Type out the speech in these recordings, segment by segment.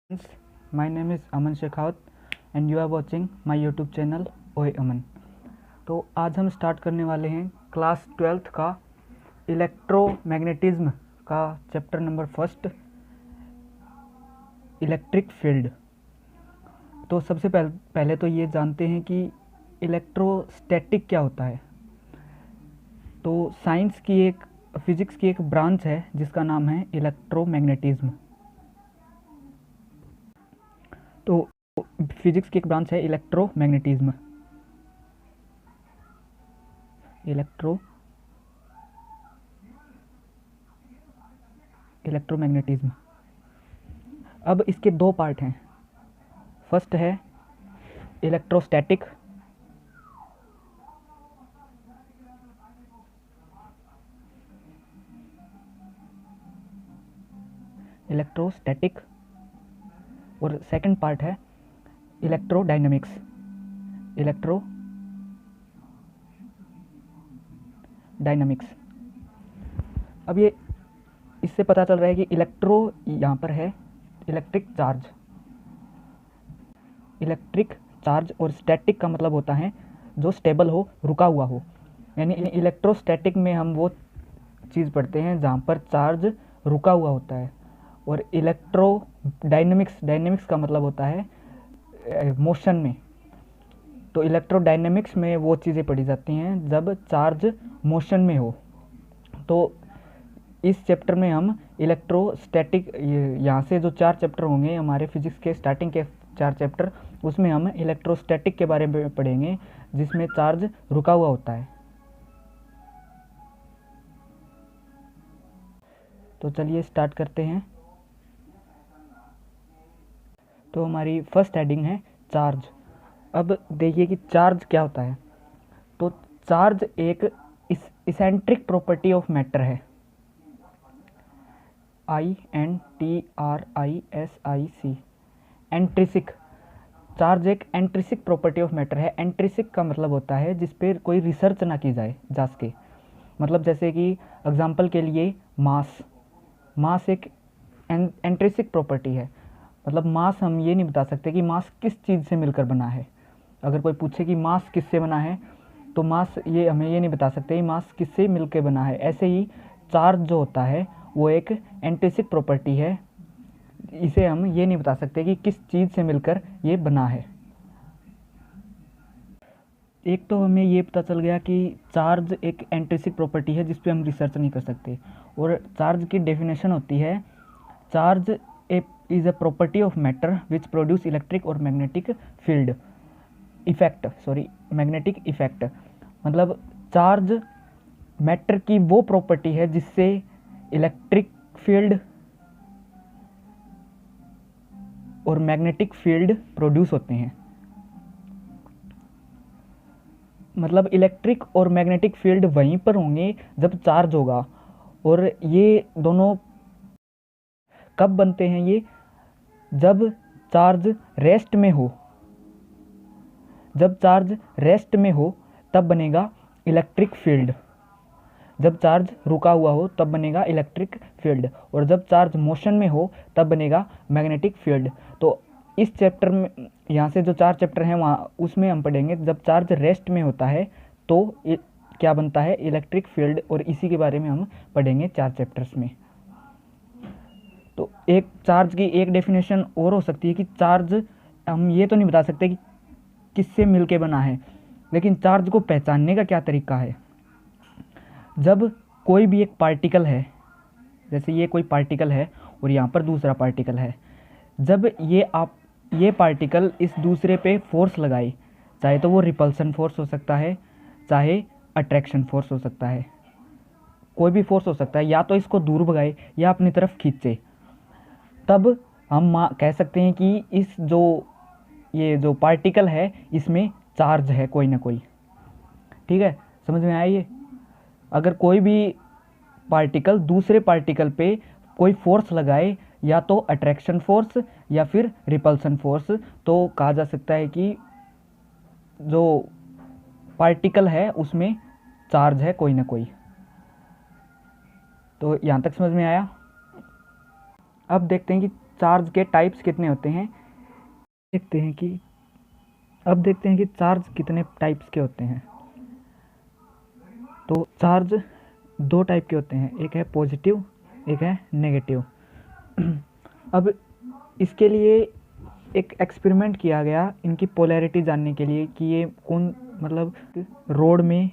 Friends, my name is Aman Shekhawat and you are watching my YouTube channel ओए अमन। तो आज हम start करने वाले हैं क्लास 12th का इलेक्ट्रोमैग्नेटिज्म का chapter number first, electric field. तो सबसे पहले तो ये जानते हैं कि इलेक्ट्रोस्टैटिक क्या होता है। तो साइंस की फिजिक्स की एक ब्रांच है जिसका नाम है इलेक्ट्रोमैग्नेटिज्म। तो फिजिक्स की एक ब्रांच है इलेक्ट्रोमैग्नेटिज्म। इलेक्ट्रोमैग्नेटिज्म। अब इसके दो पार्ट हैं। फर्स्ट है इलेक्ट्रोस्टैटिक, और सेकंड पार्ट है इलेक्ट्रोडायनेमिक्स। अब ये इससे पता चल रहा है कि इलेक्ट्रो यहाँ पर है इलेक्ट्रिक चार्ज और स्टैटिक का मतलब होता है जो स्टेबल हो, रुका हुआ हो। यानी इलेक्ट्रोस्टैटिक में हम वो चीज़ पढ़ते हैं जहाँ पर चार्ज रुका हुआ होता है, और डायनेमिक्स का मतलब होता है मोशन में। तो इलेक्ट्रोडायनेमिक्स में वो चीज़ें पढ़ी जाती हैं जब चार्ज मोशन में हो। तो इस चैप्टर में हम इलेक्ट्रोस्टैटिक, यहाँ से जो 4 चैप्टर होंगे हमारे फिजिक्स के स्टार्टिंग के 4 चैप्टर, उसमें हम इलेक्ट्रोस्टैटिक के बारे में पढ़ेंगे जिसमें चार्ज रुका हुआ होता है। तो चलिए स्टार्ट करते हैं। तो हमारी फर्स्ट हेडिंग है चार्ज। अब देखिए कि चार्ज क्या होता है। तो चार्ज एक इसेंट्रिक प्रॉपर्टी ऑफ मैटर है। INTRISIC, एंट्रिसिक। चार्ज एक एंट्रिसिक प्रॉपर्टी ऑफ मैटर है। एंट्रिसिक का मतलब होता है जिस पर कोई रिसर्च ना की जा सके। मतलब जैसे कि एग्जांपल के लिए मास एक एंट्रिसिक प्रॉपर्टी है। मतलब मास हम ये नहीं बता सकते कि मास किस चीज़ से मिलकर बना है। अगर कोई पूछे कि मास किससे बना है, तो मास हमें ये नहीं बता सकते कि मास किससे मिलकर बना है। ऐसे ही चार्ज जो होता है वो एक एंट्रिसिक प्रॉपर्टी है। इसे हम ये नहीं बता सकते कि किस चीज़ से मिलकर ये बना है। एक तो हमें ये पता चल गया कि चार्ज एक एंट्रिसिक प्रॉपर्टी है जिस पे हम रिसर्च नहीं कर सकते। और चार्ज की डेफिनेशन होती है, charge is a property of matter which produce electric और मैग्नेटिक फील्ड मैग्नेटिक इफेक्ट। मतलब चार्ज मैटर की वो प्रॉपर्टी है जिससे इलेक्ट्रिक फील्ड और मैग्नेटिक फील्ड प्रोड्यूस होते हैं। मतलब इलेक्ट्रिक और मैग्नेटिक फील्ड वहीं पर होंगे जब चार्ज होगा। और ये दोनों कब बनते हैं? ये जब चार्ज रेस्ट में हो। जब चार्ज रेस्ट में हो तब बनेगा इलेक्ट्रिक फील्ड। जब चार्ज रुका हुआ हो तब बनेगा इलेक्ट्रिक फील्ड, और जब चार्ज मोशन में हो तब बनेगा मैग्नेटिक फील्ड। तो इस चैप्टर में, यहाँ से जो 4 चैप्टर हैं वहाँ उसमें हम पढ़ेंगे जब चार्ज रेस्ट में होता है तो क्या बनता है, इलेक्ट्रिक फील्ड। और इसी के बारे में हम पढ़ेंगे 4 चैप्टर्स में। तो एक चार्ज की एक डेफिनेशन और हो सकती है कि चार्ज, हम ये तो नहीं बता सकते कि किससे मिलके बना है, लेकिन चार्ज को पहचानने का क्या तरीका है। जब कोई भी एक पार्टिकल है, जैसे ये कोई पार्टिकल है और यहाँ पर दूसरा पार्टिकल है, जब ये पार्टिकल इस दूसरे पे फोर्स लगाए, चाहे तो वो रिपल्सन फोर्स हो सकता है, चाहे अट्रैक्शन फोर्स हो सकता है, कोई भी फोर्स हो सकता है, या तो इसको दूर भगाए या अपनी तरफ खींचे, तब हम कह सकते हैं कि ये जो पार्टिकल है इसमें चार्ज है कोई ना कोई। ठीक है, समझ में आया ये? अगर कोई भी पार्टिकल दूसरे पार्टिकल पे कोई फोर्स लगाए, या तो अट्रैक्शन फोर्स या फिर रिपल्सन फोर्स, तो कहा जा सकता है कि जो पार्टिकल है उसमें चार्ज है कोई ना कोई। तो यहाँ तक समझ में आया? अब देखते हैं कि चार्ज के टाइप्स कितने होते हैं देखते हैं कि अब देखते हैं कि चार्ज कितने टाइप्स के होते हैं। तो चार्ज दो टाइप के होते हैं, एक है पॉजिटिव, एक है नेगेटिव। अब इसके लिए एक एक्सपेरिमेंट किया गया इनकी पोलैरिटी जानने के लिए कि ये कौन मतलब रोड में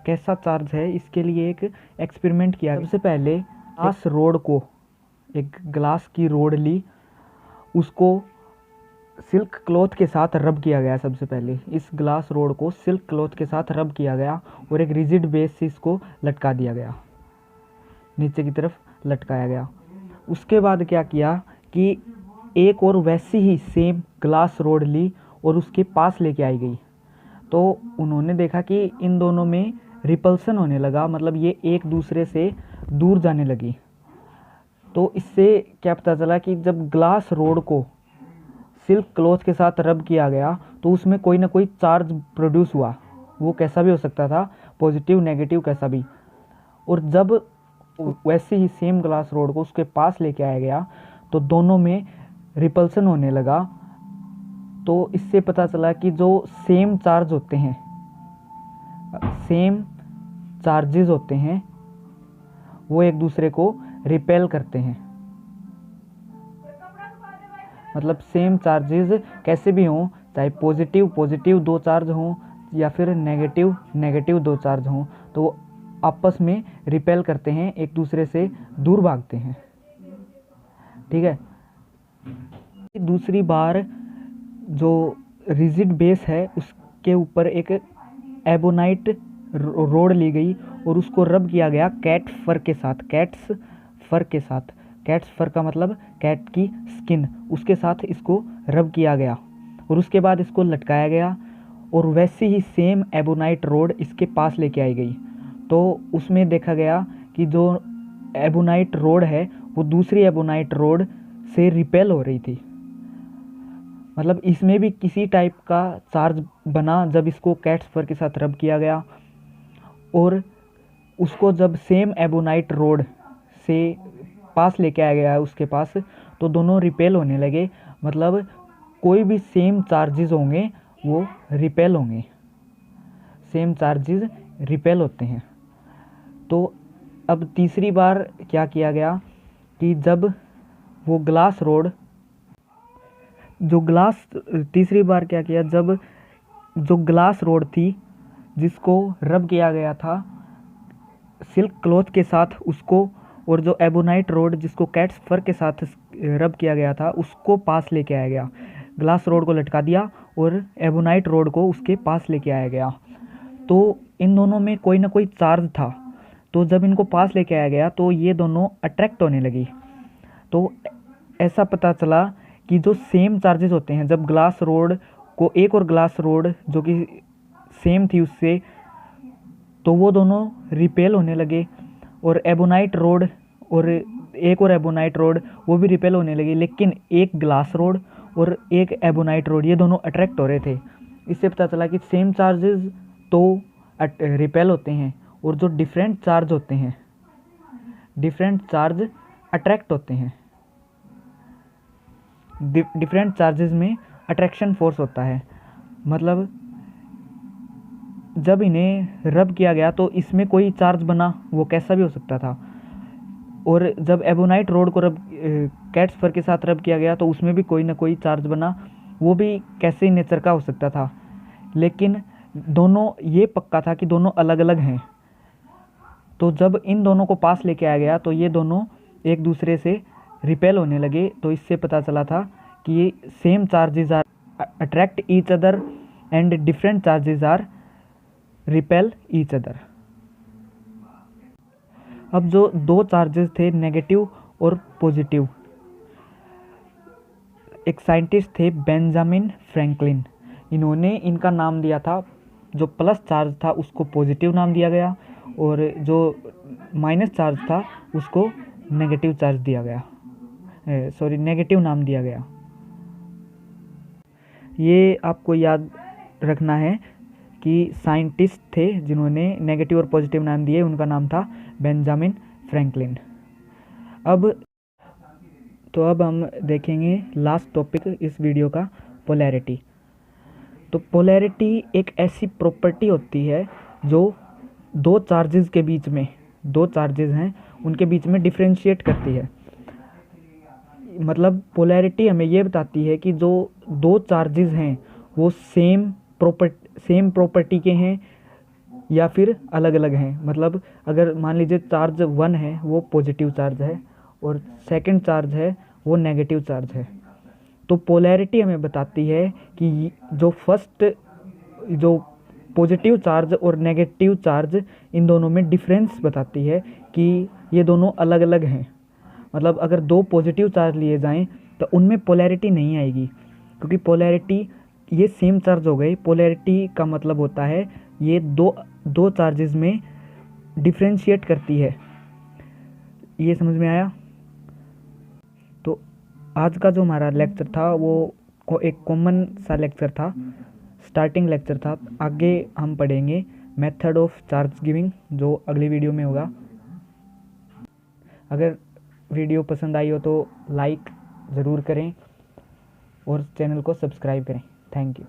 कैसा चार्ज है। इसके लिए एक एक्सपेरिमेंट किया। सबसे पहले ग्लास रोड को, एक ग्लास की रोड ली, उसको सिल्क क्लॉथ के साथ रब किया गया। सबसे पहले इस ग्लास रोड को सिल्क क्लॉथ के साथ रब किया गया और एक रिजिड बेस से इसको लटका दिया गया, नीचे की तरफ लटकाया गया। उसके बाद क्या किया कि एक और वैसी ही सेम ग्लास रोड ली और उसके पास लेके आई गई। तो उन्होंने देखा कि इन दोनों में रिपल्सन होने लगा, मतलब ये एक दूसरे से दूर जाने लगी। तो इससे क्या पता चला कि जब ग्लास रोड को सिल्क क्लॉथ के साथ रब किया गया तो उसमें कोई ना कोई चार्ज प्रोड्यूस हुआ, वो कैसा भी हो सकता था, पॉजिटिव नेगेटिव कैसा भी। और जब वैसे ही सेम ग्लास रोड को उसके पास लेके आया गया तो दोनों में रिपल्सन होने लगा। तो इससे पता चला कि जो सेम चार्ज होते हैं, सेम चार्जेस होते हैं, वो एक दूसरे को रिपेल करते हैं। मतलब सेम चार्जेस कैसे भी हों, चाहे पॉजिटिव पॉजिटिव दो चार्ज हों या फिर नेगेटिव नेगेटिव दो चार्ज हों, तो वो आपस में रिपेल करते हैं, एक दूसरे से दूर भागते हैं। ठीक है। दूसरी बार जो रिजिड बेस है उसके ऊपर एक एबोनाइट रोड ली गई और उसको रब किया गया कैट फर के साथ, कैट्स फर के साथ। कैट्स फर का मतलब कैट की स्किन, उसके साथ इसको रब किया गया और उसके बाद इसको लटकाया गया और वैसी ही सेम एबोनाइट रोड इसके पास लेके आई गई। तो उसमें देखा गया कि जो एबोनाइट रोड है वो दूसरी एबोनाइट रोड से रिपेल हो रही थी। मतलब इसमें भी किसी टाइप का चार्ज बना जब इसको कैट्स फर के साथ रब किया गया और उसको जब सेम एबोनाइट रोड से पास लेके आया गया उसके पास, तो दोनों रिपेल होने लगे। मतलब कोई भी सेम चार्जेस होंगे वो रिपेल होंगे, सेम चार्जेस रिपेल होते हैं। तो अब तीसरी बार क्या किया गया कि जब वो ग्लास रोड तीसरी बार क्या किया, जब जो ग्लास रोड थी जिसको रब किया गया था सिल्क क्लॉथ के साथ उसको, और जो एबोनाइट रोड जिसको कैट्स फर के साथ रब किया गया था उसको पास लेके आया गया। ग्लास रोड को लटका दिया और एबोनाइट रोड को उसके पास लेके आया गया। तो इन दोनों में कोई ना कोई चार्ज था। तो जब इनको पास लेके आया गया तो ये दोनों अट्रैक्ट होने लगी। तो ऐसा पता चला कि जो सेम चार्जेस होते हैं, जब ग्लास रोड को एक और ग्लास रोड जो कि सेम थी उससे, तो वो दोनों रिपेल होने लगे और एबोनाइट रोड और एक और एबोनाइट रोड वो भी रिपेल होने लगी। लेकिन एक ग्लास रोड और एक एबोनाइट रोड ये दोनों अट्रैक्ट हो रहे थे। इससे पता चला कि सेम चार्जेस तो रिपेल होते हैं और जो डिफरेंट चार्ज होते हैं, डिफरेंट चार्ज अट्रैक्ट होते हैं। डिफरेंट चार्जेस में अट्रैक्शन फोर्स होता है। मतलब जब इन्हें रब किया गया तो इसमें कोई चार्ज बना, वो कैसा भी हो सकता था। और जब एबोनाइट रोड को कैट्स फर के साथ रब किया गया तो उसमें भी कोई ना कोई चार्ज बना, वो भी कैसे नेचर का हो सकता था। लेकिन दोनों ये पक्का था कि दोनों अलग अलग हैं। तो जब इन दोनों को पास लेके आया गया तो ये दोनों एक दूसरे से रिपेल होने लगे। तो इससे पता चला था कि ये same charges are attract each other and different charges are repel each other. अब जो दो चार्जेस थे नेगेटिव और पॉजिटिव, एक साइंटिस्ट थे बेंजामिन फ्रैंकलिन, इन्होंने इनका नाम दिया था, जो प्लस चार्ज था उसको पॉजिटिव नाम दिया गया और जो माइनस चार्ज था उसको नेगेटिव चार्ज दिया गया, नेगेटिव नाम दिया गया। ये आपको याद रखना है कि साइंटिस्ट थे जिन्होंने नेगेटिव और पॉजिटिव नाम दिए, उनका नाम था बेंजामिन फ्रैंकलिन। अब तो अब हम देखेंगे लास्ट टॉपिक इस वीडियो का, पोलैरिटी। तो पोलैरिटी एक ऐसी प्रॉपर्टी होती है जो दो चार्जेस के बीच में, दो चार्जेस हैं उनके बीच में डिफरेंशिएट करती है। मतलब पोलैरिटी हमें ये बताती है कि जो दो चार्जेस हैं वो सेम प्रॉपर्टी के हैं या फिर अलग अलग हैं। मतलब अगर मान लीजिए चार्ज 1 है वो पॉजिटिव चार्ज है और सेकंड चार्ज है वो नेगेटिव चार्ज है, तो पोलैरिटी हमें बताती है कि जो पॉजिटिव चार्ज और नेगेटिव चार्ज इन दोनों में डिफरेंस बताती है कि ये दोनों अलग अलग हैं। मतलब अगर दो पॉजिटिव चार्ज लिए जाएं तो उनमें पोलैरिटी नहीं आएगी, क्योंकि पोलैरिटी ये सेम चार्ज हो गए। पोलैरिटी का मतलब होता है ये दो चार्जेस में डिफरेंशिएट करती है। ये समझ में आया? तो आज का जो हमारा लेक्चर था वो एक कॉमन सा लेक्चर था, स्टार्टिंग लेक्चर था। आगे हम पढ़ेंगे मेथड ऑफ चार्ज गिविंग, जो अगली वीडियो में होगा। अगर वीडियो पसंद आई हो तो लाइक ज़रूर करें और चैनल को सब्सक्राइब करें। Thank you.